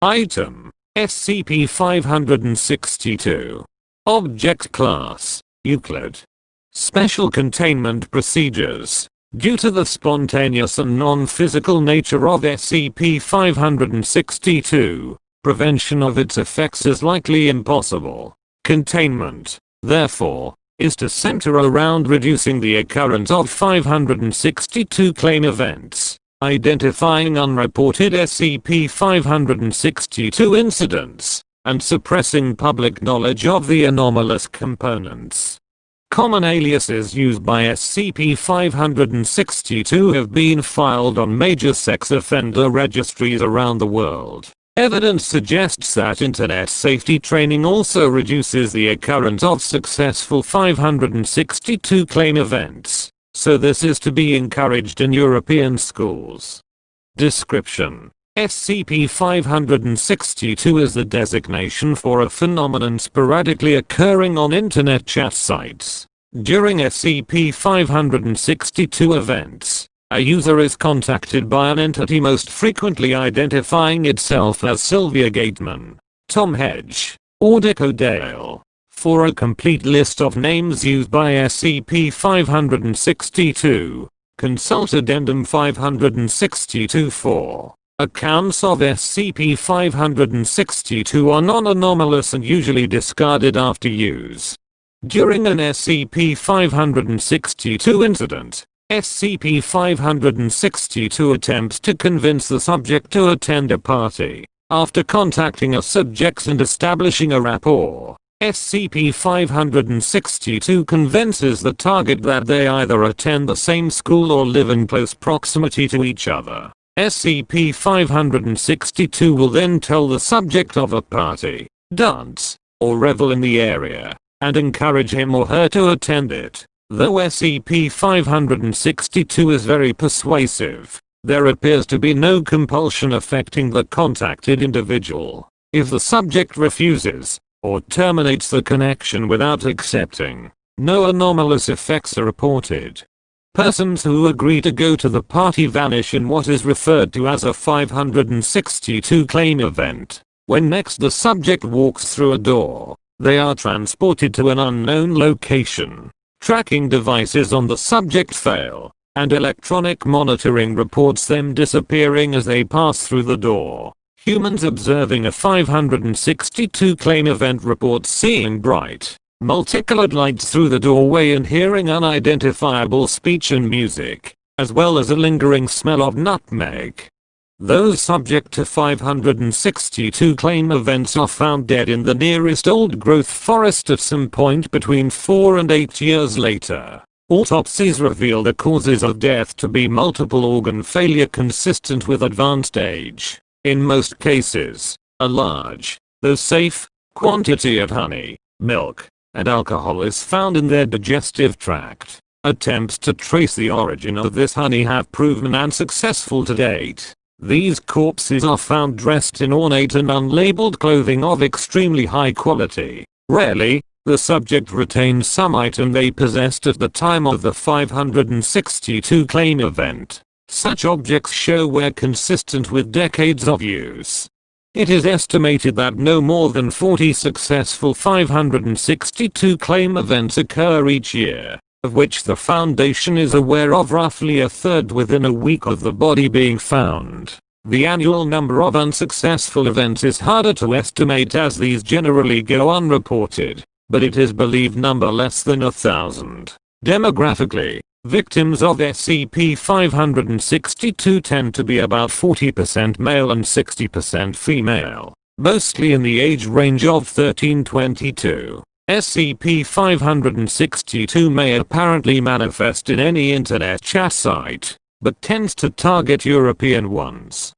Item: SCP-562. Object Class: Euclid. Special Containment Procedures. Due to the spontaneous and non-physical nature of SCP-562, prevention of its effects is likely impossible. Containment, therefore, is to center around reducing the occurrence of 562 claim events, identifying unreported SCP-562 incidents, and suppressing public knowledge of the anomalous components. Common aliases used by SCP-562 have been filed on major sex offender registries around the world. Evidence suggests that internet safety training also reduces the occurrence of successful 562 claim events, so this is to be encouraged in European schools. Description: SCP-562 is the designation for a phenomenon sporadically occurring on internet chat sites. During SCP-562 events, a user is contacted by an entity most frequently identifying itself as Sylvia Gateman, Tom Hedge, or Dick O'Dale. For a complete list of names used by SCP-562, consult Addendum 562-4. Accounts of SCP-562 are non-anomalous and usually discarded after use. During an SCP-562 incident, SCP-562 attempts to convince the subject to attend a party. After contacting a subject and establishing a rapport, SCP-562 convinces the target that they either attend the same school or live in close proximity to each other. SCP-562 will then tell the subject of a party, dance, or revel in the area, and encourage him or her to attend it. Though SCP-562 is very persuasive, there appears to be no compulsion affecting the contacted individual. If the subject refuses, or terminates the connection without accepting, no anomalous effects are reported. Persons who agree to go to the party vanish in what is referred to as a 562 claim event. When next the subject walks through a door, they are transported to an unknown location. Tracking devices on the subject fail, and electronic monitoring reports them disappearing as they pass through the door. Humans observing a 562 claim event report seeing bright, multicolored lights through the doorway and hearing unidentifiable speech and music, as well as a lingering smell of nutmeg. Those subject to 562 claim events are found dead in the nearest old-growth forest at some point between 4 and 8 years later. Autopsies reveal the causes of death to be multiple organ failure consistent with advanced age. In most cases, a large, though safe, quantity of honey, milk, and alcohol is found in their digestive tract. Attempts to trace the origin of this honey have proven unsuccessful to date. These corpses are found dressed in ornate and unlabeled clothing of extremely high quality. Rarely, the subject retains some item they possessed at the time of the 562 claim event. Such objects show wear consistent with decades of use. It is estimated that no more than 40 successful 562 claim events occur each year, of which the Foundation is aware of roughly a third within a week of the body being found. The annual number of unsuccessful events is harder to estimate as these generally go unreported, but it is believed number less than 1,000. Demographically, victims of SCP-562 tend to be about 40% male and 60% female, mostly in the age range of 13-22. SCP-562 may apparently manifest in any internet chat site, but tends to target European ones.